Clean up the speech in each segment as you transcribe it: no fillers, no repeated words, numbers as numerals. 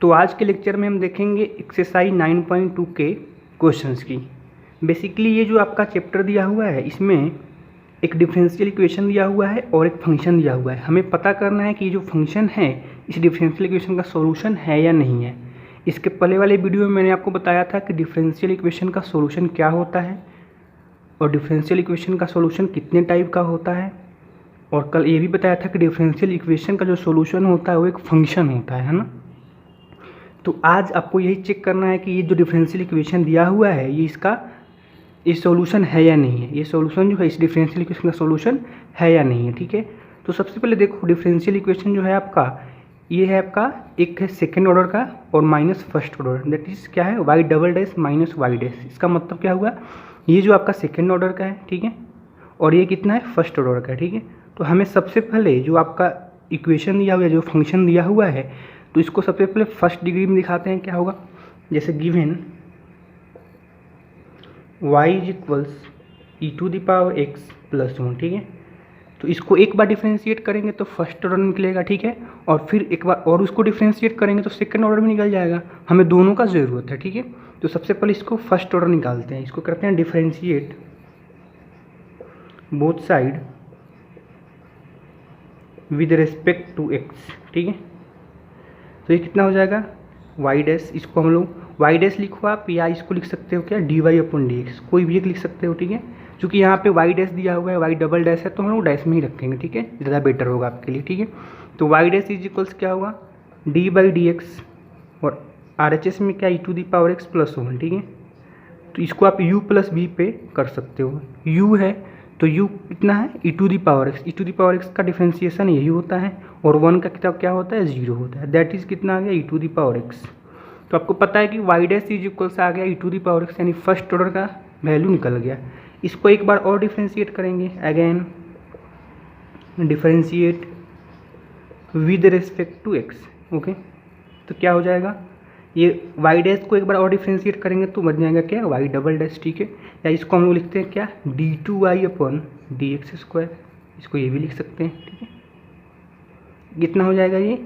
तो आज के लेक्चर में हम देखेंगे एक्सरसाइज 9.2 के क्वेश्चंस की। बेसिकली ये जो आपका चैप्टर दिया हुआ है इसमें एक डिफरेंशियल इक्वेशन दिया हुआ है और एक फंक्शन दिया हुआ है। हमें पता करना है कि जो फंक्शन है इस डिफरेंशियल इक्वेशन का सॉल्यूशन है या नहीं है। इसके पहले वाले वीडियो में मैंने आपको बताया था कि डिफरेंशियल इक्वेशन का सॉल्यूशन क्या होता है और डिफरेंशियल इक्वेशन का सॉल्यूशन कितने टाइप का होता है, और कल ये भी बताया था कि डिफरेंशियल इक्वेशन का जो सॉल्यूशन होता है वो एक फंक्शन होता है ना। तो आज आपको यही चेक करना है कि ये जो डिफरेंशियल इक्वेशन दिया हुआ है ये इसका सॉल्यूशन है या नहीं है। ये सॉल्यूशन जो है इस डिफरेंशियल इक्वेशन का सॉल्यूशन है या नहीं है, ठीक है। तो सबसे पहले देखो डिफरेंशियल इक्वेशन जो है आपका ये है आपका एक है सेकेंड ऑर्डर का और minus first order, that is क्या है Y double dash minus Y dash. इसका मतलब क्या हुआ, ये जो आपका सेकेंड ऑर्डर का है, ठीक है, और ये कितना है फर्स्ट ऑर्डर का है, ठीक है। तो हमें सबसे पहले जो आपका इक्वेशन दिया हुआ है, जो फंक्शन दिया हुआ है, तो इसको सबसे पहले फर्स्ट डिग्री में दिखाते हैं क्या होगा। जैसे given y is equals E to the power x plus 1, ठीक है। तो इसको एक बार डिफ्रेंशिएट करेंगे तो फर्स्ट ऑर्डर निकलेगा, ठीक है, और फिर एक बार और उसको डिफ्रेंशिएट करेंगे तो सेकंड ऑर्डर में निकल जाएगा। हमें दोनों का ज़रूरत है, ठीक है। तो सबसे पहले इसको फर्स्ट ऑर्डर निकालते हैं। इसको करते हैं differentiate both side with respect to x, ठीक है। तो ये कितना हो जाएगा वाई डैश, इसको हम लोग वाई डैश लिखो आप या इसको लिख सकते हो क्या D Y upon D x, कोई भी एक लिख सकते हो, ठीक है। क्योंकि यहाँ पे वाई डैश दिया हुआ है, वाई डबल डैश है, तो हम लोग डैश में ही रखेंगे, ठीक है, ज़्यादा बेटर होगा आपके लिए, ठीक है। तो Y dash is equals d by d by D एक्स और आर एच एस में क्या e to the power x plus 1, ठीक है। तो इसको आप u प्लस बी पे कर सकते हो। u है तो u कितना है e to the power x, e to the power x का डिफ्रेंशिएशन यही होता है और 1 का किताब क्या होता है 0 होता है, दैट इज़ कितना आ गया E to the power x. तो आपको पता है कि वाई डैश इज इक्वल से आ गया E to the power X, यानी फर्स्ट ऑर्डर का वैल्यू निकल गया। इसको एक बार और डिफ्रेंशिएट करेंगे, again differentiate with respect to X, okay. तो क्या हो जाएगा, ये वाई डैश को एक बार और डिफ्रेंशिएट करेंगे तो बन जाएगा क्या वाई डबल डैश, ठीक है। या इसको हम लोग लिखते हैं क्या D two Y upon D X square, इसको ये भी लिख सकते हैं, ठीक है। कितना हो जाएगा ये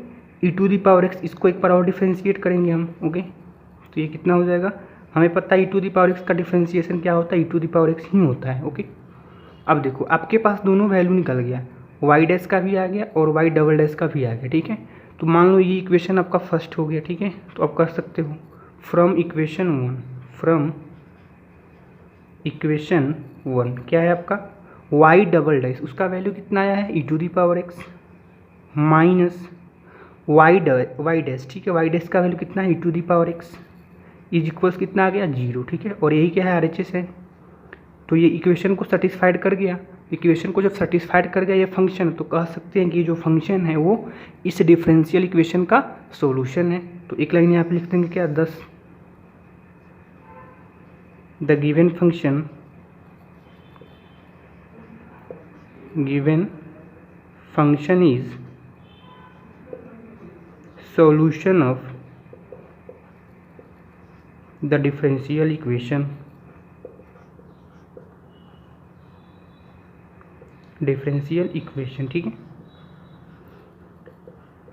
ई टू दी पावर एक्स, इसको एक बार और डिफ्रेंशिएट करेंगे हम, ओके। तो ये कितना हो जाएगा, हमें पता है e to the power x का डिफ्रेंशिएशन क्या होता है, e to the power x ही होता है, ओके। अब देखो आपके पास दोनों वैल्यू निकल गया, वाई डैश का भी आ गया और वाई डबल डैश का भी आ गया, ठीक है। तो मान लो ये इक्वेशन आपका फर्स्ट हो गया, ठीक है। तो आप कर सकते हो फ्रॉम इक्वेशन 1 क्या है आपका वाई डबल डैश, उसका वैल्यू कितना आया है e to the power x minus Y dash, ठीक है। वाई डैश का वैल्यू कितना है e to the power x is equals कितना आ गया 0, ठीक है। और यही क्या है आर एच एस है। तो ये इक्वेशन को सेटिस्फाइड कर गया। इक्वेशन को जब सेटिस्फाइड कर गया ये फंक्शन, तो कह सकते हैं कि जो फंक्शन है वो इस डिफरेंशियल इक्वेशन का सॉल्यूशन है। तो एक लाइन यहाँ पे लिख देंगे क्या 10 the given function is solution of the differential equation, ठीक है।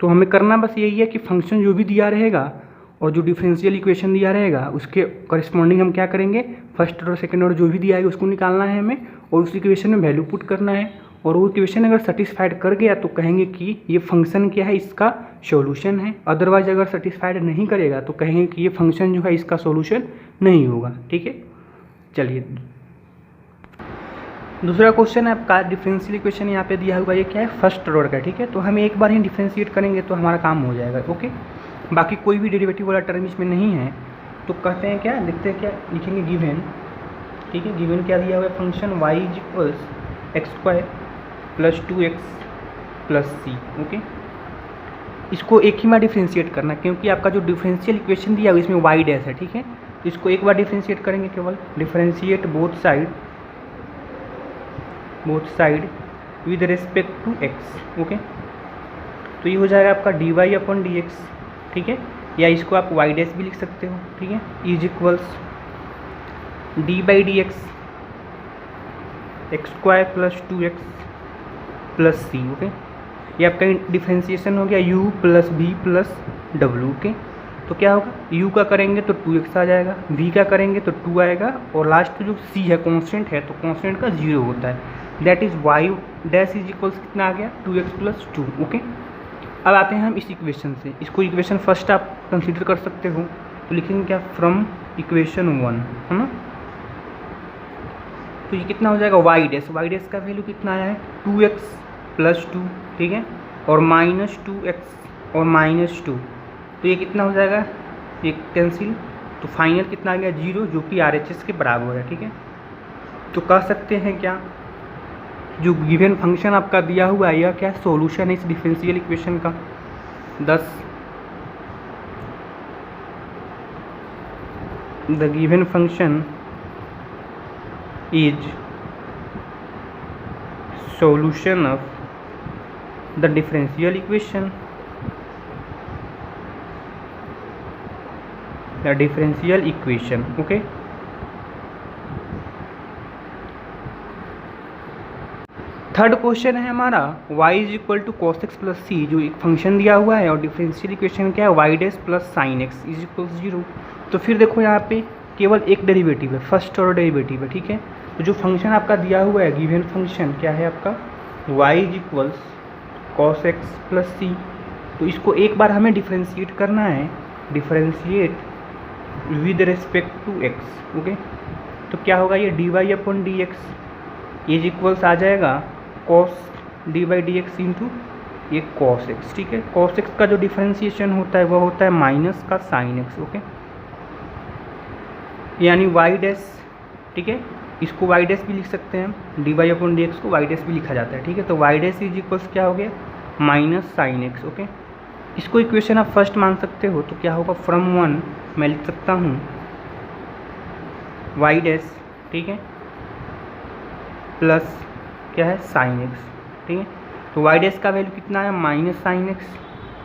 तो हमें करना बस यही है कि फंक्शन जो भी दिया रहेगा और जो डिफरेंशियल इक्वेशन दिया रहेगा उसके करस्पॉन्डिंग हम क्या करेंगे फर्स्ट ऑर्डर सेकंड ऑर्डर जो भी दिया है उसको निकालना है हमें और उस इक्वेशन में वैल्यू पुट करना है। और वो इक्वेशन अगर सेटिस्फाइड कर गया तो कहेंगे कि ये फंक्शन क्या है इसका सॉल्यूशन है। अदरवाइज अगर सेटिस्फाइड नहीं करेगा तो कहेंगे कि ये फंक्शन जो है इसका सॉल्यूशन नहीं होगा, ठीक है। चलिए दूसरा क्वेश्चन है आपका डिफरेंशियल इक्वेशन यहाँ पे दिया हुआ ये क्या है फर्स्ट ऑर्डर का, ठीक है। तो हमें एक बार ही डिफरेंशिएट करेंगे तो हमारा काम हो जाएगा, ओके। बाकी कोई भी डेरिवेटिव वाला टर्म इसमें नहीं है। तो कहते हैं क्या लिखते हैं क्या लिखेंगे गिवन, ठीक है। गिवन क्या दिया हुआ है function y is equals X square plus 2x plus C, okay. इसको एक ही बार डिफ्रेंशिएट करना क्योंकि आपका जो डिफरेंशियल इक्वेशन दिया है इसमें वाई डैश है, ठीक है। तो इसको एक बार डिफ्रेंशिएट करेंगे केवल differentiate both side with respect to X, okay. तो ये हो जाएगा आपका D Y upon D x, ठीक है। या इसको आप वाई डैश भी लिख सकते हो, ठीक है, is equals D by D X square plus 2x plus C, okay. ये आपका डिफ्रेंशिएशन हो गया u plus v plus w, okay. तो क्या होगा, u का करेंगे तो 2x आ जाएगा, v का करेंगे तो 2 आएगा, और लास्ट जो c है कांस्टेंट है तो कांस्टेंट का 0 होता है, that is y dash is equals कितना आ गया 2x + 2। ओके, अब आते हैं हम इस इक्वेशन से, इसको इक्वेशन फर्स्ट आप कंसीडर कर सकते हो, तो लिखेंगे क्या, फ्रॉम इक्वेशन 1, है ना। तो ये कितना हो जाएगा, y डैश का वैल्यू कितना आया है 2x + 2, ठीक है, और -2x और -2, तो ये कितना हो जाएगा, ये कैंसिल, तो फाइनल कितना आ गया 0, जो कि RHS के बराबर है, ठीक है। तो कह सकते हैं क्या, जो गिवन फंक्शन आपका दिया हुआ है यह क्या सॉल्यूशन है इस डिफरेंशियल इक्वेशन का। 10 the given function is solution of the differential equation, the differential equation. Okay, third question है हमारा y = cos x + c, जो एक फंक्शन दिया हुआ है और डिफरेंशियल इक्वेशन क्या है y डैश + sin x = 0। तो फिर देखो यहाँ पे केवल एक डेरिवेटिव है, फर्स्ट ऑर्डर डेरिवेटिव है, ठीक है। तो जो फंक्शन आपका दिया हुआ है गिवन फंक्शन क्या है आपका y = cos x + c, तो इसको एक बार हमें डिफरेंशिएट करना है, differentiate with respect to x। Okay, तो क्या होगा, ये dy/dx इज इक्वल्स आ जाएगा cos dy/dx इंटू ये cos x, ठीक है। cos x का जो डिफरेंशिएशन होता है वह होता है माइनस का sin x। ओके, यानी y डैश, ठीक है, इसको y डैश भी लिख सकते हैं, dy/dx को y डैश भी लिखा जाता है, ठीक है। तो y डैश इज इक्वल्स क्या हो गया -sin x। ओके, इसको इक्वेशन आप फर्स्ट मान सकते हो, तो क्या होगा, फ्रॉम 1 मैं लिख सकता हूँ y डैश, ठीक है, प्लस क्या है sin x, ठीक है। तो y डैश का वैल्यू कितना है -sin x,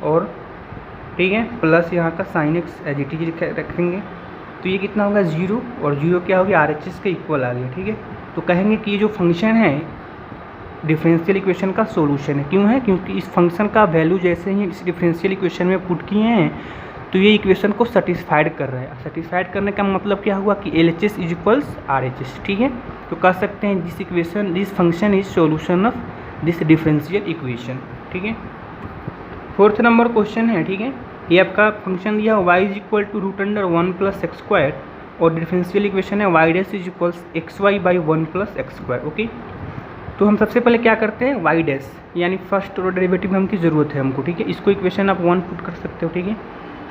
और ठीक है प्लस यहाँ का sin x as it is रखेंगे, तो ये कितना होगा 0, और 0 क्या हो गया RHS के इक्वल आ गया, ठीक है। तो कहेंगे कि ये जो फंक्शन है डिफरेंशियल इक्वेशन का सॉल्यूशन है। क्यों है, क्योंकि इस फंक्शन का वैल्यू जैसे ही इस डिफरेंशियल इक्वेशन में पुट किए हैं तो ये इक्वेशन को सेटिस्फाइड कर रहा है। सेटिस्फाइड करने का मतलब क्या हुआ कि LHS = RHS, ठीक है। तो कह सकते हैं this function is solution of this differential equation, ठीक है। फोर्थ नंबर क्वेश्चन है, ठीक है, ये आपका फंक्शन दिया y = √1 + x², और डिफरेंशियल इक्वेशन है y dash = xy/1 + x²। Okay, तो हम सबसे पहले क्या करते हैं y डैश यानी फर्स्ट ऑर्डर डेरिवेटिव हम की ज़रूरत है हमको, ठीक है। इसको इक्वेशन आप 1 पुट कर सकते हो, ठीक है।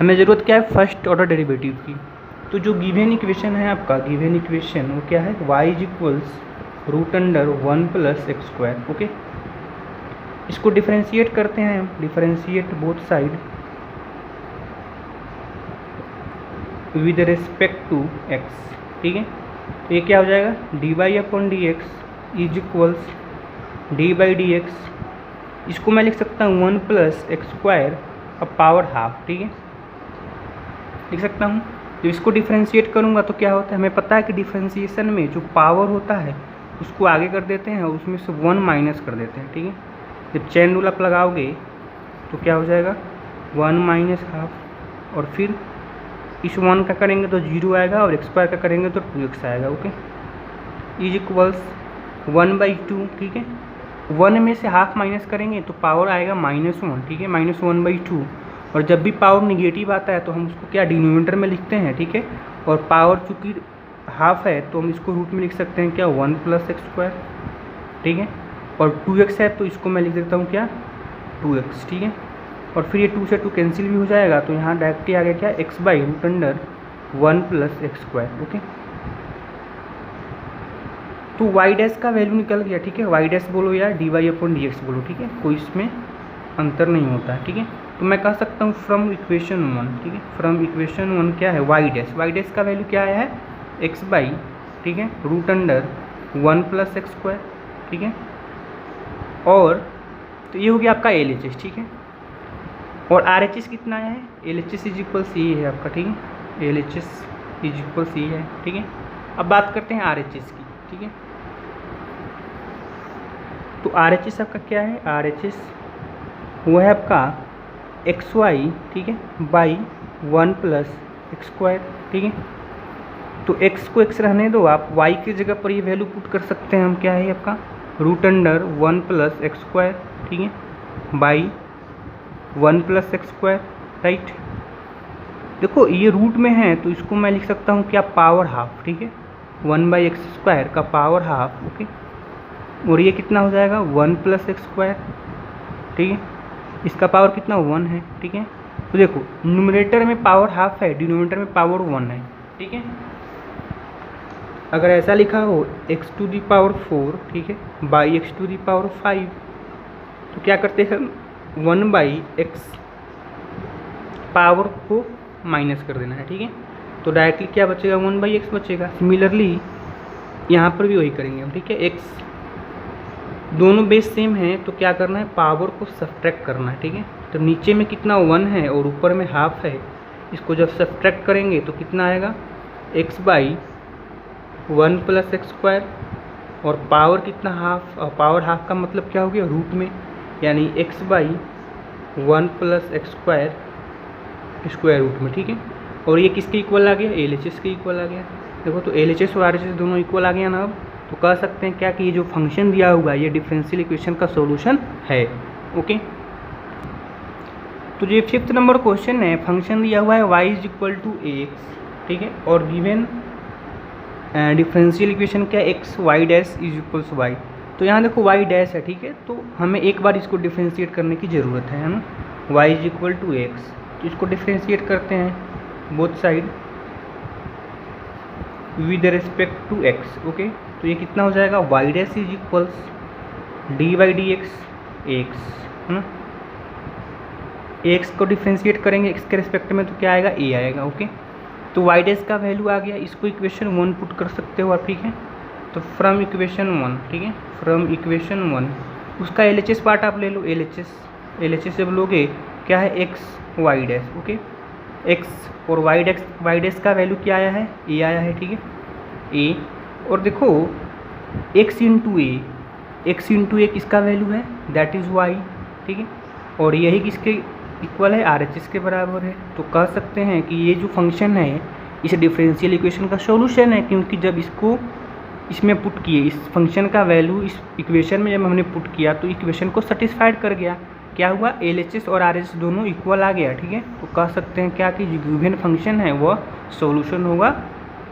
हमें ज़रूरत क्या है फर्स्ट ऑर्डर डेरिवेटिव की। तो जो गिवन इक्वेशन है आपका, गिवन इक्वेशन वो क्या है y = √1 + x²। ओके, इसको डिफरेंशिएट करते हैं, differentiate both side with respect to x, ठीक है। तो ये क्या हो जाएगा dy/dx = d/dx, इसको मैं लिख सकता हूँ 1 + x² का पावर हाफ, ठीक है, लिख सकता हूँ। तो इसको डिफरेंशिएट करूँगा तो क्या होता है, हमें पता है कि डिफरेंशिएशन में जो पावर होता है उसको आगे कर देते हैं और उसमें से 1 माइनस कर देते हैं, ठीक है। जब चेन रूल आप लगाओगे तो क्या हो जाएगा 1 - हाफ, और फिर इस 1 का करेंगे तो 0 आएगा, और x² का करेंगे तो 2x आएगा। ओके, इज इक्वल्स 1/2, ठीक है। 1 में से हाफ माइनस करेंगे तो पावर आएगा -1, ठीक है, -1/2। और जब भी पावर निगेटिव आता है तो हम उसको क्या डिनोमिनेटर में लिखते हैं, ठीक है। और पावर चूँकि हाफ है तो हम इसको रूट में लिख सकते हैं क्या 1 + x², ठीक है। और 2x है तो इसको मैं लिख देता हूँ क्या 2x, ठीक है। और फिर ये 2 से 2 कैंसिल भी हो जाएगा, तो यहाँ डायरेक्टली आ गया क्या x/√1 + x²। ओके, तो y डैश का वैल्यू निकल गया, ठीक है। y डैश बोलो या dy/dx बोलो, ठीक है, कोई इसमें अंतर नहीं होता है, ठीक है। तो मैं कह सकता हूँ फ्रॉम इक्वेशन 1, ठीक है, फ्रॉम इक्वेशन 1 क्या है y डैश का वैल्यू क्या आया है x/, ठीक है, √1 + x², ठीक है। और तो ये हो गया आपका LHS, ठीक है। और RHS कितना आया है, LHS = ये है आपका, ठीक है, LHS = ये है, ठीक है। अब बात करते हैं RHS की, ठीक है। तो RHS आपका क्या है, RHS वो है आपका xy, ठीक है, बाई 1 प्लस एक्स स्क्वायर, ठीक है। तो x को x रहने दो, आप y की जगह पर ये वैल्यू पुट कर सकते हैं हम, क्या है आपका root under 1 plus x square, ठीक है, by 1 plus x square, right. देखो ये रूट में है तो इसको मैं लिख सकता हूँ क्या, पावर हाफ, ठीक है, 1 बाई एक्स स्क्वायर का पावर हाफ, ओके। और ये कितना हो जाएगा 1 प्लस एक्स स्क्वायर, ठीक है, इसका पावर कितना 1 है, ठीक है। तो देखो न्यूमरेटर में पावर हाफ है, डिनोमिनेटर में पावर 1 है, ठीक है। अगर ऐसा लिखा हो x टू दी पावर 4, ठीक है, by X to the power 5, तो क्या करते हैं हम 1 बाई एक्स पावर को माइनस कर देना है, ठीक है। तो डायरेक्टली क्या बचेगा 1 बाई एक्स बचेगा। सिमिलरली यहाँ पर भी वही करेंगे हम, ठीक है। एक्स दोनों बेस सेम हैं तो क्या करना है, पावर को सब्ट्रैक्ट करना है, ठीक है। तो नीचे में कितना 1 है और ऊपर में हाफ है, इसको जब सब्ट्रैक्ट करेंगे तो कितना आएगा x by 1 plus x square, और पावर कितना हाफ, और पावर हाफ का मतलब क्या हो गया रूट में, यानी x by 1 plus x square square root में, ठीक है। और ये किसके इक्वल आ गया, LHS के इक्वल आ गया। देखो तो LHS और RHS दोनों इक्वल आ गया ना। अब तो कह सकते हैं क्या कि ये जो फंक्शन दिया हुआ है ये डिफरेंशियल इक्वेशन का सॉल्यूशन है, ओके। तो ये 5th नंबर क्वेश्चन है, फंक्शन दिया हुआ है y is equal to ax, ठीक है, और गिवन डिफरेंशियल इक्वेशन क्या है, x y dash is equals y। तो यहाँ देखो y डैश है, ठीक है, तो हमें एक बार इसको डिफरेंशिएट करने की ज़रूरत है ना। y is equal to x, तो इसको डिफरेंशिएट करते हैं both side with respect to x, okay. तो ये कितना हो जाएगा y dash is equals D by D X, है ना। एक्स को डिफ्रेंशिएट करेंगे x के रिस्पेक्ट में तो क्या आएगा a आएगा, ओके। तो y डैश का वैल्यू आ गया, इसको इक्वेशन 1 पुट कर सकते हो आप, ठीक है। तो फ्रॉम इक्वेशन 1, ठीक है, फ्रॉम इक्वेशन 1 उसका LHS पार्ट आप ले लो, LHS जब लोगे क्या है x y dash, okay. x और y डैश का वैल्यू क्या आया है, a आया है, ठीक है, a। और देखो x इंटू ए किसका वैल्यू है, दैट इज़ y, ठीक है। और यही किसके इक्वल है, RHS के बराबर है। तो कह सकते हैं कि ये जो फंक्शन है इस डिफरेंशियल इक्वेशन का सॉल्यूशन है, क्योंकि जब इसको इसमें पुट किए, इस फंक्शन का वैल्यू इस इक्वेशन में जब हमने पुट किया तो इक्वेशन को सेटिस्फाइड कर गया। क्या हुआ, LHS और RHS दोनों इक्वल आ गया, ठीक है। तो कह सकते हैं क्या कि जो गिवन फंक्शन है वह सॉल्यूशन होगा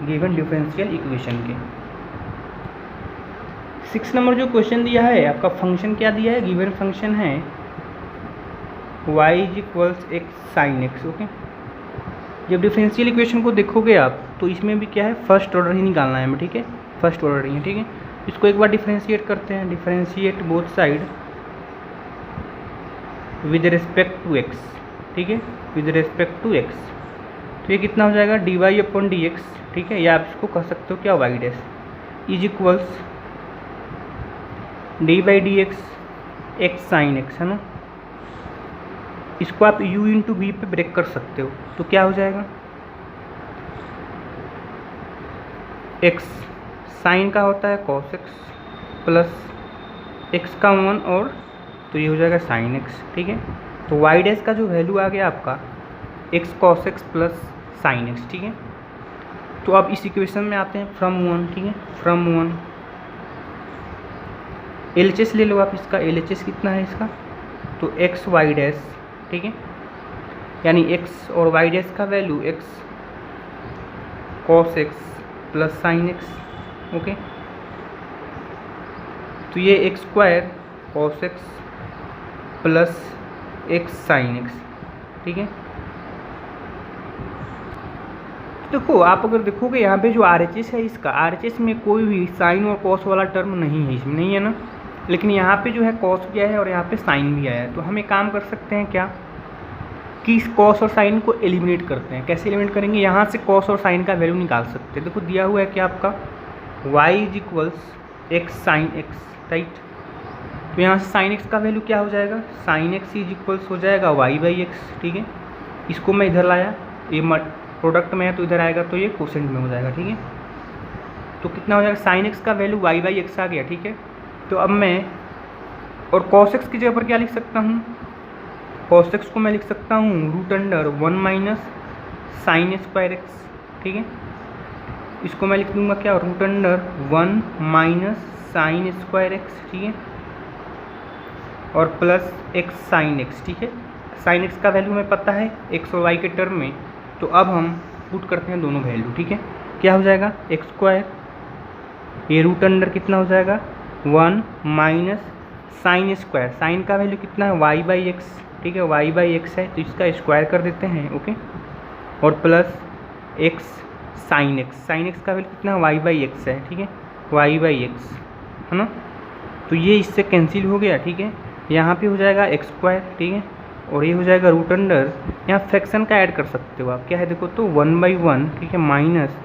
गिवन डिफरेंशियल इक्वेशन के। 6 नंबर जो क्वेश्चन दिया है आपका, फंक्शन क्या दिया है, गिवन फंक्शन है y is equals x sine x, okay. जब डिफरेंशियल इक्वेशन को देखोगे आप तो इसमें भी क्या है, फर्स्ट ऑर्डर ही निकालना है हमें, ठीक है, फर्स्ट ऑर्डर ही है, ठीक है। इसको एक बार डिफरेंशिएट करते हैं, differentiate both side with respect to x, ठीक है, विद रिस्पेक्ट टू x। तो ये कितना हो जाएगा dy अपॉन dx, ठीक है, या आप इसको कह सकते हो क्या y dash is equals D by D x sine x, है ना। इसको आप u इंटू वी पे ब्रेक कर सकते हो, तो क्या हो जाएगा, x साइन का होता है कॉस एक्स प्लस एक्स का 1 और तो ये हो जाएगा साइन एक्स, ठीक है। तो y डैश का जो वैल्यू आ गया आपका x cos x plus sine x, ठीक है। तो अब इस इक्वेशन में आते हैं फ्रॉम 1, ठीक है, फ्रॉम 1 LHS ले लो आप, इसका LHS कितना है इसका, तो x y डैश, ठीक है, यानी x और y डैश का value x cos x plus sine x, okay. तो ये x square cos x plus x sine x, ठीक है। देखो आप अगर देखोगे यहाँ पे जो RHS है इसका, RHS में कोई भी साइन और कॉस वाला टर्म नहीं है, इसमें नहीं है ना। लेकिन यहाँ पे जो है कॉस भी आया है और यहाँ पे साइन भी आया है। तो हम एक काम कर सकते हैं क्या कि इस कॉस और साइन को एलिमिनेट करते हैं। कैसे एलिमिनेट करेंगे, यहाँ से कॉस और साइन का वैल्यू निकाल सकते हैं। देखो दिया हुआ है कि आपका y is equals x sine x, right. तो यहाँ से साइन एक्स का वैल्यू क्या हो जाएगा, साइन एक्स इज इक्वल्स हो जाएगा y बाई एक्स, ठीक है। इसको मैं इधर लाया, ये प्रोडक्ट में है तो इधर आएगा तो ये कोसेंट में हो जाएगा, ठीक है। तो कितना हो जाएगा, साइन एक्स का वैल्यू y बाई एक्स आ गया, ठीक है। तो अब मैं और कॉस एक्स की जगह पर क्या लिख सकता हूँ, कॉस एक्स को मैं लिख सकता हूँ root under 1 minus sine square X, ठीक है। इसको मैं लिख दूंगा क्या, root under 1 minus sine square X, ठीक है, और प्लस एक्स साइन एक्स, ठीक है। साइन एक्स का वैल्यू हमें पता है एक्स और वाई के टर्म में, तो अब हम पुट करते हैं दोनों वैल्यू, ठीक है। क्या हो जाएगा, एक्स स्क्वायर, ये रूट अंडर कितना हो जाएगा 1 माइनस साइन स्क्वायर, साइन का वैल्यू कितना है वाई बाई एक्स, ठीक है, वाई बाई एक्स है तो इसका स्क्वायर कर देते हैं, ओके, और plus x sine x, sine x का वैल्यू कितना है वाई बाई एक्स है, ठीक है, वाई बाई एक्स है ना। तो ये इससे कैंसिल हो गया, ठीक है। यहाँ पे हो जाएगा एक्स स्क्वायर, ठीक है, और ये हो जाएगा रूट अंडर, यहाँ फ्रैक्शन का ऐड कर सकते हो आप, क्या है देखो तो 1/1, ठीक है, minus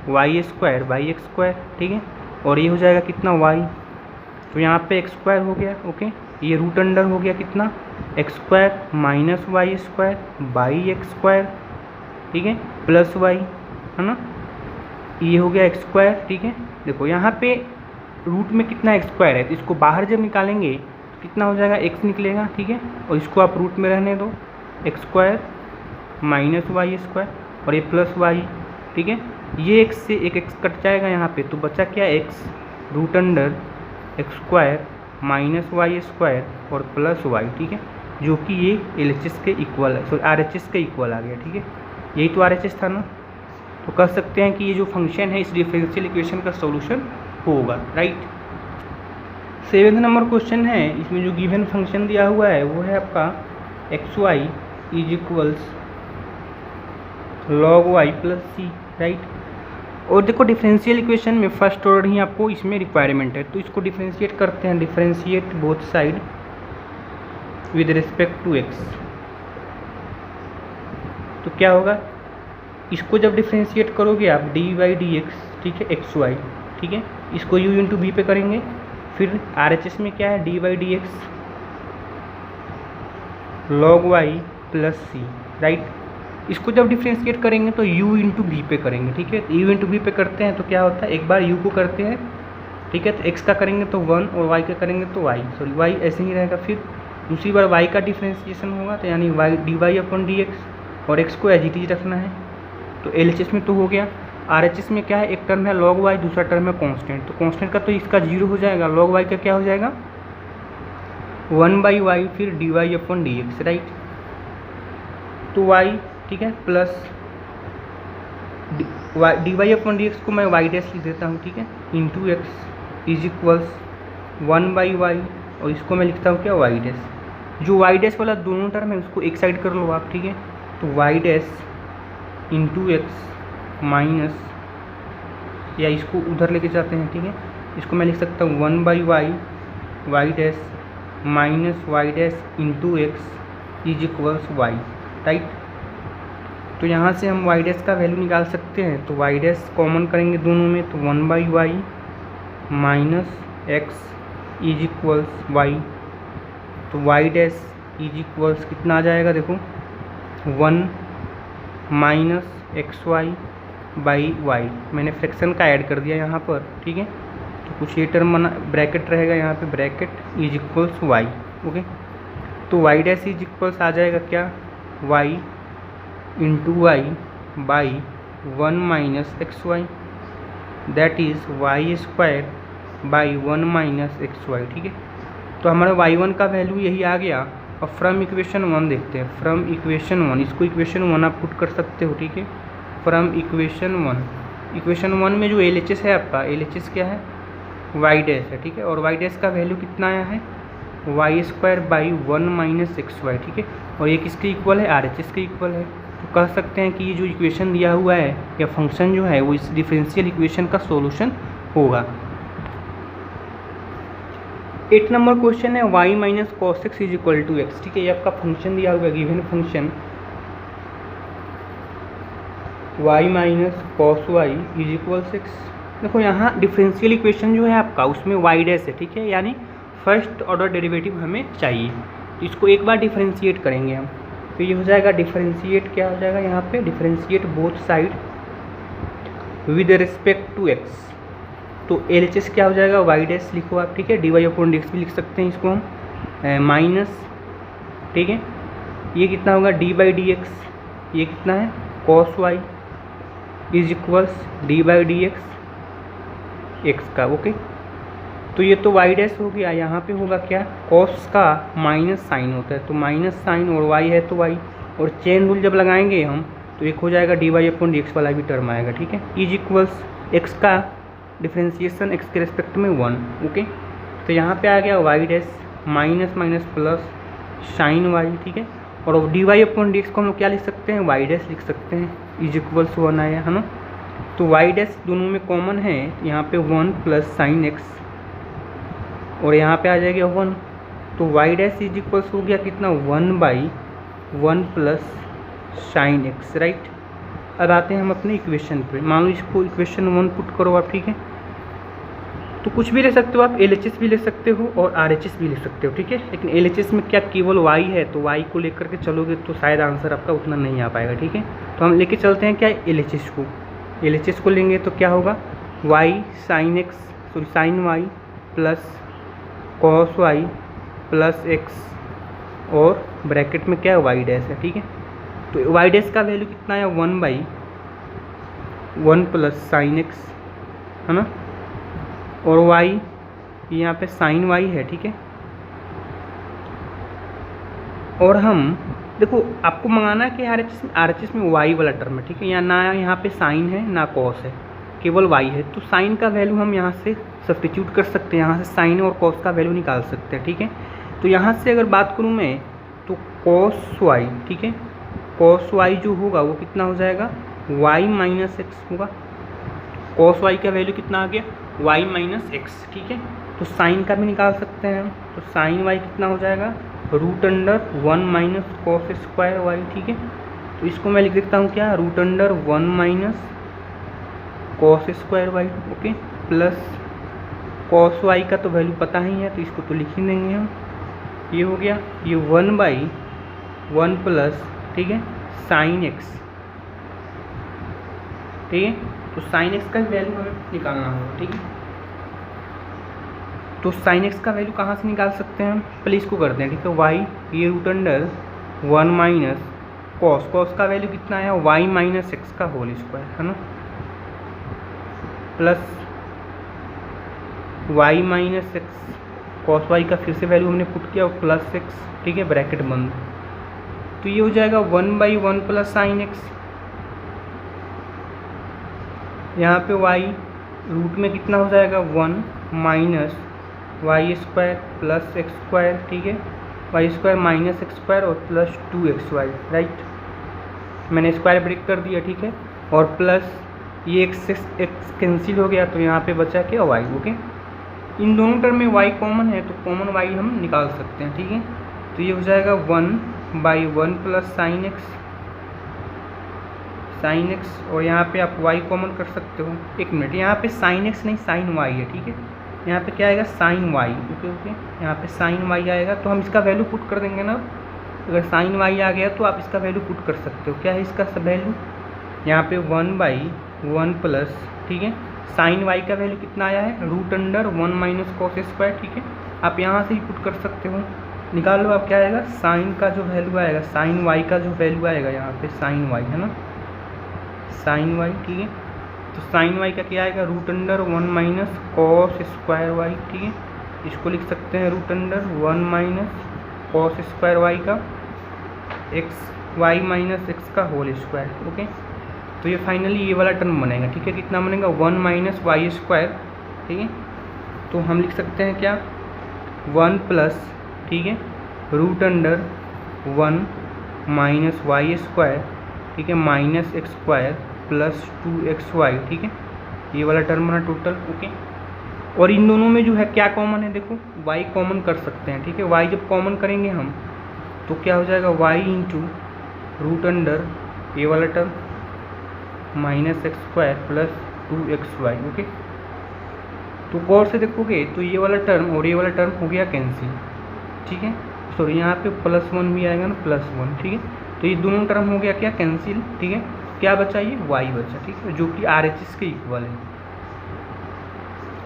Y square by X square, ठीक है, और ये हो जाएगा कितना वाई, तो यहाँ पे एक्स स्क्वायर हो गया, ओके, ये रूट अंडर हो गया कितना X square minus Y square by X square, ठीक है, प्लस वाई, है ना, ये हो गया एक्स स्क्वायर, ठीक है। देखो यहाँ पे रूट में कितना एक्स स्क्वायर है, तो इसको बाहर जब निकालेंगे तो कितना हो जाएगा एक्स निकलेगा, ठीक है, और इसको आप रूट में रहने दो, X square minus Y square और ये प्लस वाई, ठीक है, ये एक्स से एक एक्स कट जाएगा यहाँ पे, तो बचा क्या X root under X square minus Y square और प्लस वाई, ठीक है, जो कि ये LHS के इक्वल है, सॉरी RHS के इक्वल आ गया, ठीक है, यही तो RHS था ना। तो कह सकते हैं कि ये जो फंक्शन है इस डिफरेंशियल इक्वेशन का सॉल्यूशन होगा, राइट। 7th नंबर क्वेश्चन है, इसमें जो गिवन फंक्शन दिया हुआ है वो है आपका xy is equals log y plus सी, राइट। और देखो डिफरेंशियल इक्वेशन में फर्स्ट ऑर्डर ही आपको इसमें रिक्वायरमेंट है, तो इसको डिफरेंशिएट करते हैं, differentiate both side with respect to x। तो क्या होगा, इसको जब डिफरेंशिएट करोगे आप dy/dx, ठीक है, xy, ठीक है, इसको u इंटू v पे करेंगे, फिर RHS में क्या है dy/dx log y प्लस सी, राइट। इसको जब डिफरेंशिएट करेंगे तो u इंटू v पे करेंगे, ठीक है, u इंटू v पे करते हैं तो क्या होता है, एक बार u को करते हैं, ठीक है, तो x का करेंगे तो 1 और y का करेंगे तो y, सॉरी y ऐसे ही रहेगा, फिर दूसरी बार y का डिफरेंशिएशन होगा तो यानी y dy/dx और x को एज इट इज रखना है, तो LHS में तो हो गया। RHS में क्या है, एक टर्म है log y, दूसरा टर्म है कांस्टेंट, तो कांस्टेंट का तो इसका 0 हो जाएगा, log y का क्या हो जाएगा 1/y फिर dy/dx, राइट। तो y, ठीक है, प्लस dy/dx को मैं y डैश लिख देता हूँ, ठीक है, into x is equals 1/y और इसको मैं लिखता हूँ क्या y डैश, जो y डैश वाला दोनों टर्म है उसको एक साइड कर लो आप, ठीक है, तो y dash into x minus, या इसको उधर लेके जाते हैं, ठीक है, इसको मैं लिख सकता हूँ 1/y y dash minus Y dash into x is equals y, right. तो यहाँ से हम y डैश का वैल्यू निकाल सकते हैं, तो y डैश कॉमन करेंगे दोनों में, तो 1/y minus x is equals y, तो y डैश इज इक्वल्स कितना आ जाएगा, देखो 1 माइनस xy बाई वाई, मैंने फ्रैक्शन का ऐड कर दिया यहाँ पर, ठीक है, तो कुछ ये टर्म बना, ब्रैकेट रहेगा यहाँ पे, bracket is equals y, okay. तो y डैश इज इक्वल्स आ जाएगा क्या, y into y by 1 minus x y, that is y square by 1 minus x y, ठीक है। तो हमारा y1 का वैल्यू यही आ गया। अब फ्रॉम इक्वेशन 1 देखते हैं, फ्रॉम इक्वेशन 1, इसको इक्वेशन 1 आप पुट कर सकते हो, ठीक है, फ्रॉम इक्वेशन 1। इक्वेशन 1 में जो LHS है आपका, LHS क्या है y डैश है, ठीक है, और y डैश का वैल्यू कितना आया है y square by 1 minus x y, ठीक है, और ये किसके इक्वल है RHS के इक्वल है। तो कह सकते हैं कि ये जो इक्वेशन दिया हुआ है या फंक्शन जो है वो इस डिफरेंशियल इक्वेशन का सॉल्यूशन होगा। 8 नंबर क्वेश्चन है y minus cos x is equal to x, ठीक है, ये आपका फंक्शन दिया हुआ है, given function y minus cos y is equal x. देखो यहाँ डिफरेंशियल इक्वेशन जो है आपका उसमें y डैश है, ठीक है, यानी फर्स्ट ऑर्डर डेरिवेटिव हमें चाहिए, तो इसको एक बार डिफरेंशिएट करेंगे हम, तो ये हो जाएगा डिफरेंशिएट, क्या हो जाएगा यहाँ पे differentiate both side with respect to x, तो LHS क्या हो जाएगा y डैश लिखो आप, ठीक है, dy/dx भी लिख सकते हैं इसको हम, माइनस, ठीक है, ये कितना होगा d/dx, ये कितना है cos y is equals D by D x x का। ओके, तो ये तो वाई डैश हो गया। यहाँ पे होगा क्या, कॉस का माइनस साइन होता है तो माइनस साइन, और वाई है तो वाई, और चेन रूल जब लगाएंगे हम तो एक हो जाएगा d y upon d x वाला भी टर्म आएगा। ठीक है, इज इक्वल्स एक्स का डिफ्रेंसिएशन एक्स के रेस्पेक्ट में 1। ओके, तो यहाँ पे आ गया y dash minus minus plus sine y. ठीक है, और d y upon d x को हम लोग क्या लिख सकते हैं, वाई डैश लिख सकते हैं, इज इक्वल्स 1 आया है ना। तो वाई डैश दोनों में कॉमन है, यहाँ पे 1 प्लस साइन एक्स, और यहाँ पे आ जाएगा 1, तो वाई डैश इज इक्वल्स हो गया कितना, 1/1 प्लस साइन एक्स। राइट, अब आते हैं हम अपने इक्वेशन पे। मान लो इसको इक्वेशन 1 पुट करो आप। ठीक है, तो कुछ भी ले सकते हो आप, LHS भी ले सकते हो और RHS भी ले सकते हो। ठीक है, लेकिन LHS में क्या केवल y है, तो y को लेकर के चलोगे तो शायद आंसर आपका उतना नहीं आ पाएगा। ठीक है, तो हम लेके चलते हैं क्या, LHS को। LHS को लेंगे तो क्या होगा, y sine x sorry sine y plus cos y plus x, और ब्रैकेट में क्या है, वाई डैश है। ठीक है, तो वाई डैश का वैल्यू कितना है, 1/1 प्लस साइन एक्स है ना, और y यहाँ पे साइन y है। ठीक है, और हम देखो आपको मंगाना है कि RHS में y वाला टर्म है। ठीक है, यहाँ ना यहाँ पे साइन है ना कॉस है, केवल y है, तो साइन का वैल्यू हम यहाँ से सब्स्टिट्यूट कर सकते हैं, यहाँ से साइन और कॉस का वैल्यू निकाल सकते हैं। ठीक है, तो यहाँ से अगर बात करूँ मैं तो कॉस y, ठीक है, कॉस y जो होगा वो कितना हो जाएगा, y माइनस एक्स होगा। कॉस y का वैल्यू कितना आ गया, y माइनस एक्स। ठीक है, तो साइन का भी निकाल सकते हैं हम, तो साइन y कितना हो जाएगा, √1 माइनस कॉस स्क्वायर y। ठीक है, तो इसको मैं लिख देता हूँ क्या, √1 minus cos square y। Okay, plus cos y का तो वैल्यू पता ही है तो इसको तो लिख ही देंगे हम। ये हो गया, ये 1/1 प्लस, ठीक है, साइन एक्स। ठीक है, तो साइन एक्स का वैल्यू हमें निकालना होगा। ठीक है, तो साइन एक्स का वैल्यू कहाँ से निकाल सकते हैं हम, पहले इसको करते हैं। ठीक है, वाई ये √1 माइनस कॉस का वैल्यू कितना है, वाई माइनस एक्स का होल स्क्वायर है ना, plus y minus x, cos y का फिर से वैल्यू हमने पुट किया, प्लस एक्स। ठीक है, ब्रैकेट बंद, तो ये हो जाएगा 1/1 प्लस साइन एक्स। यहाँ पे y रूट में कितना हो जाएगा, 1 minus Y square plus x square. ठीक है, y square minus x square और प्लस 2xy। राइट, मैंने स्क्वायर ब्रेक कर दिया। ठीक है, और प्लस ये एक्स कैंसिल हो गया तो यहाँ पे बचा क्या, y। ओके, इन दोनों टर्म में y कॉमन है तो कॉमन y हम निकाल सकते हैं। ठीक है, तो ये हो जाएगा 1/1 प्लस साइन एक्स, और यहाँ पे आप y कॉमन कर सकते हो। एक मिनट, यहाँ पे साइन एक्स नहीं साइन y है। ठीक है, यहाँ पे क्या आएगा, साइन y। ओके, यहाँ पे साइन y आएगा तो हम इसका वैल्यू पुट कर देंगे ना। अगर साइन y आ गया तो आप इसका वैल्यू पुट कर सकते हो। क्या है इसका सब वैल्यू, यहाँ पे 1/1 प्लस, ठीक है, साइन y का वैल्यू कितना आया है, √1 माइनस कॉस स्क्वायर। ठीक है, आप यहाँ से ही पुट कर सकते हो, निकाल लो आप। क्या आएगा, साइन का जो वैल्यू आएगा, साइन y का जो वैल्यू आएगा, यहाँ पे साइन y है ना, साइन y। ठीक है, तो साइन y का क्या आएगा, √1 माइनस कॉस स्क्वायर y। ठीक है, इसको लिख सकते हैं √1 माइनस कॉस स्क्वायर y का y माइनस एक्स का होल स्क्वायर। ओके, तो ये फाइनली ये वाला टर्म बनेगा। ठीक है, कितना बनेगा, 1 माइनस वाई स्क्वायर। ठीक है, तो हम लिख सकते हैं क्या, 1 प्लस, ठीक है, √1 माइनस वाई स्क्वायर, ठीक है, minus x square plus 2xy। ठीक है, ये वाला टर्म बना टोटल। ओके, और इन दोनों में जो है क्या कॉमन है, देखो y कॉमन कर सकते हैं। ठीक है, y जब कॉमन करेंगे हम तो क्या हो जाएगा, y इंटू ये वाला term minus x square plus 2xy। Okay, तो गौर से देखोगे तो ये वाला टर्म और ये वाला टर्म हो गया कैंसिल। ठीक है, सॉरी यहाँ पे +1 भी आएगा ना, +1। ठीक है, तो ये दोनों टर्म हो गया क्या, कैंसिल। ठीक है, क्या बचा, ये y बचा। ठीक है, जो कि RHS के इक्वल है।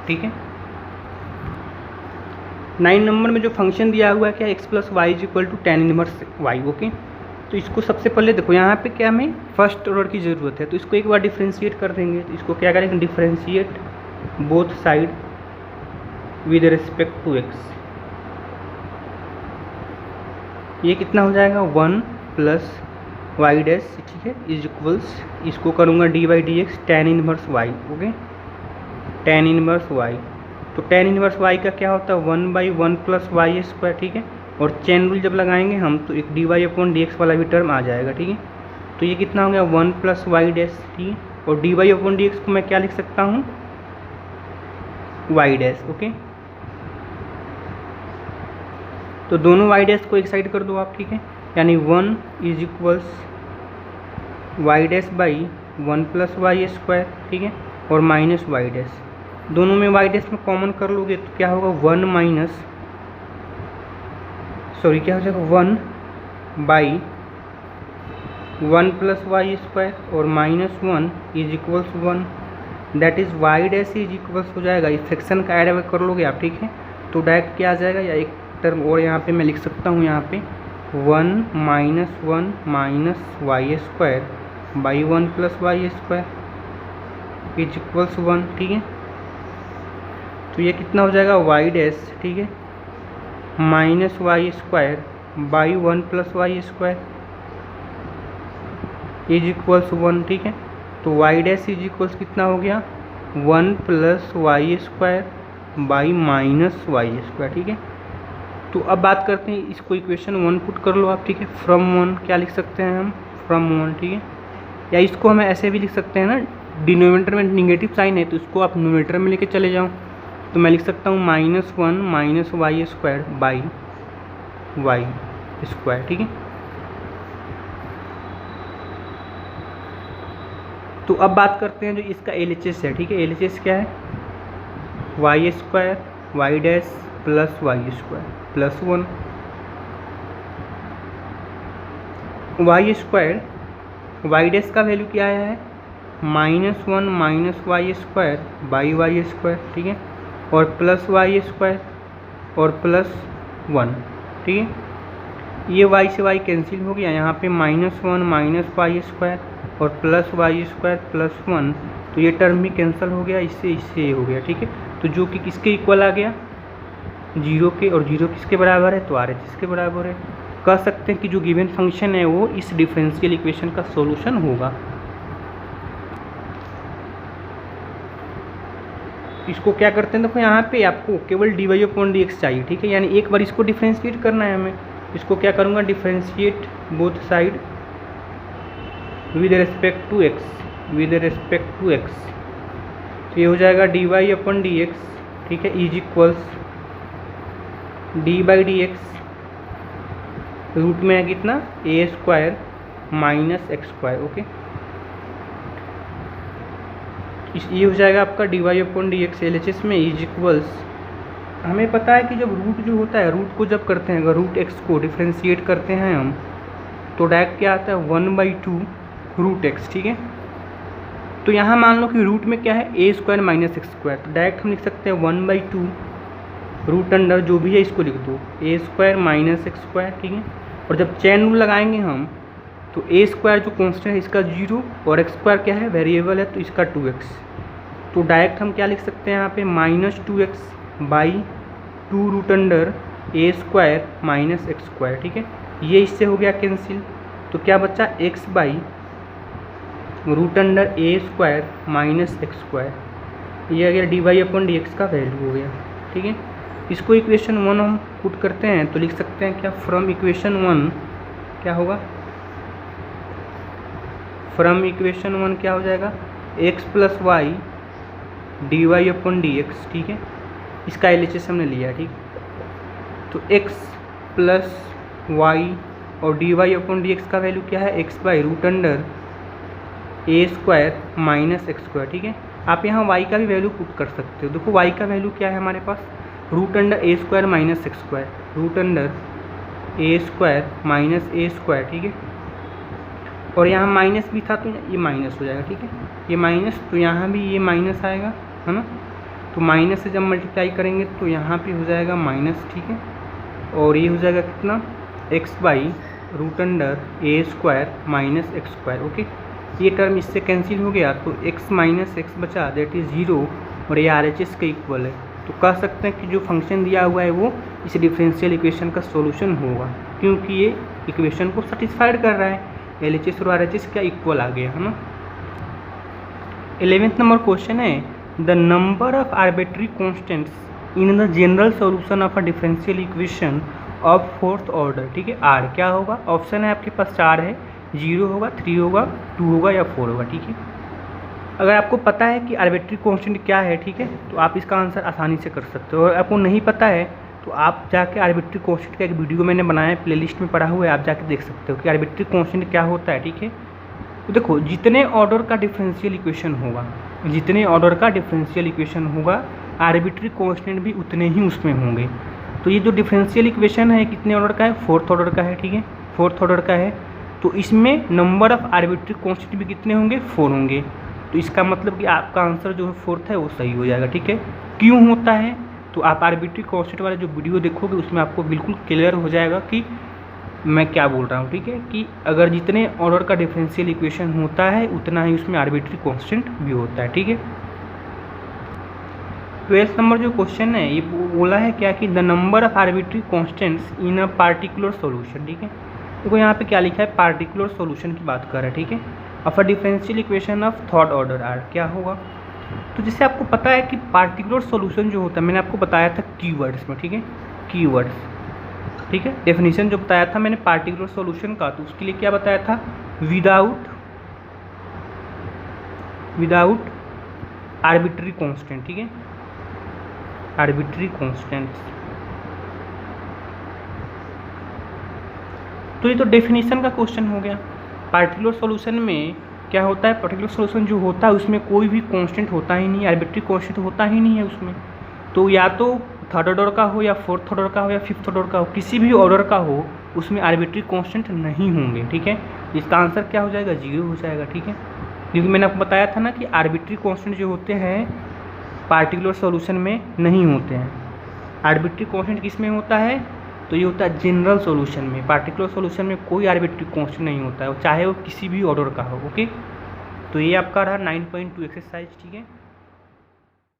ठीक है, 9 नंबर में जो फंक्शन दिया हुआ है क्या, x + y = tan 1y। Okay, तो इसको सबसे पहले देखो यहाँ पे क्या हमें फर्स्ट ऑर्डर की ज़रूरत है, तो इसको एक बार डिफ्रेंशिएट कर देंगे। तो इसको क्या करेंगे, differentiate both side with respect to x. ये कितना हो जाएगा 1 प्लस वाई डैश, ठीक है, इज इक्वल्स, इसको करूँगा d by D x tan inverse y. Okay, tan inverse y. तो टेन इनवर्स वाई का क्या होता है 1/1 प्लस वाई स्क्वायर, ठीक है। और चेन रूल जब लगाएंगे हम तो एक d y upon d x वाला भी टर्म आ जाएगा, ठीक है। तो ये कितना हो गया 1 प्लस वाई डैश, ठीक है। और d y upon d x को मैं क्या लिख सकता हूँ, वाई डैश। ओके, तो दोनों वाई डैश को एक साइड कर दो आप, ठीक है। यानी 1 is equals y dash by 1 plus y square, ठीक है, और माइनस वाई डैश। दोनों में वाई डैश में कॉमन कर लोगे तो क्या होगा 1 माइनस, सॉरी क्या हो जाएगा 1 बाई 1 प्लस वाई स्क्वायर और minus 1 is equals 1, that is Y dash is equals हो जाएगा। इस सेक्शन का ऐड कर लोगे आप, ठीक है, तो डायरेक्ट क्या आ जाएगा, या एक टर्म और यहाँ पे मैं लिख सकता हूँ, यहाँ पे 1 minus Y square by 1 plus y square is equals 1, ठीक है। तो ये कितना हो जाएगा वाई डैश, ठीक है, minus Y square by 1 plus y square is equals 1, ठीक है। तो वाई डैश इज इक्वल्स कितना हो गया 1 plus y square by minus Y square, ठीक है। तो अब बात करते हैं इसको, इक्वेशन 1 पुट कर लो आप, ठीक है। फ्रॉम 1 क्या लिख सकते हैं हम, फ्रॉम 1, ठीक है। या इसको हमें ऐसे भी लिख सकते हैं ना, डिनोमिनेटर में निगेटिव साइन है तो इसको आप न्यूमरेटर में लेके चले जाओ, तो मैं लिख सकता हूँ -1 minus Y square by y square, ठीक है। तो अब बात करते हैं जो इसका LHS है, ठीक है। LHS क्या है, y square y dash plus y square plus 1, y square y dash का वैल्यू क्या आया है -1 minus Y square by y square, ठीक है, और प्लस वाई स्क्वायर और प्लस 1, ठीक है। ये वाई से वाई कैंसिल हो गया, यहाँ पे -1 माइनस वाई स्क्वायर और प्लस वाई स्क्वायर प्लस 1, तो ये टर्म भी कैंसिल हो गया, इससे इससे हो गया, ठीक है। तो जो कि किसके इक्वल आ गया 0 के, और 0 किसके बराबर है तो RHS के बराबर है। कह सकते हैं कि जो गिवन फंक्शन है वो इस डिफरेंशियल इक्वेशन का सॉल्यूशन होगा। इसको क्या करते हैं, देखो यहाँ पे आपको केवल d y upon d x चाहिए, ठीक है। यानी एक बार इसको डिफ्रेंशिएट करना है हमें। इसको क्या करूँगा, differentiate both side with respect to x, तो ये हो जाएगा d y upon d x, ठीक है, is equals D by D x, root में है कितना a square minus x square, okay. ये हो जाएगा आपका D y upon d x LHS में इज इक्वल्स, हमें पता है कि जब रूट जो होता है, रूट को जब करते हैं, अगर रूट एक्स को डिफ्रेंशिएट करते हैं हम तो डायरेक्ट क्या आता है 1/2 रूट एक्स, ठीक है। तो यहाँ मान लो कि रूट में क्या है ए स्क्वायर माइनस एक्स स्क्वायर, तो डायरेक्ट हम लिख सकते हैं 1/2 रूट अंडर जो भी है इसको लिख दो ए स्क्वायर माइनस एक्स स्क्वायर, ठीक है। और जब चेन रूल लगाएंगे हम तो ए स्क्वायर जो कॉन्स्टेंट है इसका 0 और एक्स स्क्वायर क्या है वेरिएबल है तो इसका 2x, तो डायरेक्ट हम क्या लिख सकते हैं यहाँ पे -2x by 2 root under a square minus x square, ठीक है। ये इससे हो गया कैंसिल, तो क्या बचा x by root under a square minus x square, ये आ गया d y upon d x का वैल्यू हो गया, ठीक है। इसको इक्वेशन 1 हम पुट करते हैं तो लिख सकते हैं क्या, फ्रॉम इक्वेशन 1 क्या होगा, फ्रॉम इक्वेशन 1 क्या हो जाएगा x plus y d y upon d x, ठीक है। इसका LHS हमने लिया, ठीक। तो x प्लस वाई और d y upon d x का वैल्यू क्या है x by root under a square minus x square, ठीक है। आप यहाँ y का भी वैल्यू पुट कर सकते हो। देखो y का वैल्यू क्या है हमारे पास, root under a square minus x square, root under a square minus a square, ठीक है। और यहाँ माइनस भी था तो ये माइनस हो जाएगा, ठीक है, ये माइनस, तो यहाँ भी ये माइनस आएगा, है ना। तो माइनस से जब मल्टीप्लाई करेंगे तो यहाँ पे हो जाएगा माइनस, ठीक है। और ये हो जाएगा कितना x by √a² minus x²। Okay, ये टर्म इससे कैंसिल हो गया तो x माइनस एक्स बचा, दैट इज़ 0, और ये RHS के इक्वल है। तो कह सकते हैं कि जो फंक्शन दिया हुआ है वो इस डिफरेंशियल इक्वेशन का सॉल्यूशन होगा, क्योंकि ये इक्वेशन को सेटिस्फाइड कर रहा है। LHS और RHS का इक्वल आ गया है ना। 11th नंबर क्वेश्चन है, the number of arbitrary constants in the general solution of a differential equation of fourth order. ठीक है, आर क्या होगा? ऑप्शन है आपके पास 4 है, 0 होगा, 3 होगा, 2 होगा या 4 होगा। ठीक है, अगर आपको पता है कि आर्बिट्री कांस्टेंट क्या है, ठीक है, तो आप इसका आंसर आसानी से कर सकते हो। और आपको नहीं पता है तो आप जाके आर्बिट्री कांस्टेंट का एक वीडियो मैंने बनाया है, प्लेलिस्ट में पड़ा हुआ है, आप जाके देख सकते हो कि आर्बिट्री कांस्टेंट क्या होता है। ठीक है, तो देखो जितने ऑर्डर का डिफरेंशियल इक्वेशन होगा, जितने ऑर्डर का डिफरेंशियल इक्वेशन होगा, आर्बिट्री कांस्टेंट भी उतने ही उसमें होंगे। तो ये जो डिफरेंशियल इक्वेशन है कितने ऑर्डर का है? फोर्थ ऑर्डर का है। ठीक है, फोर्थ ऑर्डर का है, तो इसमें नंबर ऑफ आर्बिट्री कांस्टेंट भी कितने होंगे? 4 होंगे। तो इसका मतलब कि आपका आंसर जो है फोर्थ है वो सही हो जाएगा। ठीक है, क्यों होता है? तो आप आर्बिट्री कांस्टेंट वाले जो वीडियो देखोगे उसमें आपको बिल्कुल क्लियर हो जाएगा कि मैं क्या बोल रहा हूँ। ठीक है, कि अगर जितने ऑर्डर का डिफरेंशियल इक्वेशन होता है उतना ही उसमें आर्बिट्री कांस्टेंट भी होता है। ठीक है, 12th नंबर जो क्वेश्चन है ये बोला है क्या कि the number of arbitrary constants in a particular solution. ठीक है, देखो यहाँ पे क्या लिखा है, पार्टिकुलर सॉल्यूशन की बात कर रहा है। ठीक है, of a differential equation of third order are क्या होगा? तो जैसे आपको पता है कि पार्टिकुलर सॉल्यूशन जो होता है, मैंने आपको बताया था कीवर्ड्स में। ठीक है, कीवर्ड्स, ठीक है, डेफिनेशन जो बताया था मैंने पार्टिकुलर सॉल्यूशन का, तो उसके लिए क्या बताया था? Without arbitrary constant. ठीक है, आर्बिट्री कांस्टेंट्स। तो ये तो डेफिनेशन का क्वेश्चन हो गया। पार्टिकुलर सॉल्यूशन में क्या होता है? पार्टिकुलर सॉल्यूशन जो होता है उसमें कोई भी कांस्टेंट होता ही नहीं, आर्बिट्री कांस्टेंट होता ही नहीं है उसमें। तो या तो थर्ड ऑर्डर का हो या फोर्थ ऑर्डर का हो या फिफ्थ ऑर्डर का हो, किसी भी ऑर्डर का हो उसमें आर्बिट्री कांस्टेंट नहीं होंगे। ठीक है, इसका आंसर क्या हो जाएगा? 0 हो जाएगा। ठीक है, क्योंकि मैंने आपको बताया था ना कि आर्बिट्री कांस्टेंट जो होते हैं पार्टिकुलर सॉल्यूशन में नहीं होते हैं। आर्बिट्री कांस्टेंट किस में होता है? तो ये होता है जनरल सॉल्यूशन में। पार्टिकुलर सॉल्यूशन में कोई आर्बिट्री कांस्टेंट नहीं होता है, चाहे वो किसी भी ऑर्डर का हो। ओके, तो ये आपका रहा 9.2 एक्सरसाइज। ठीक है।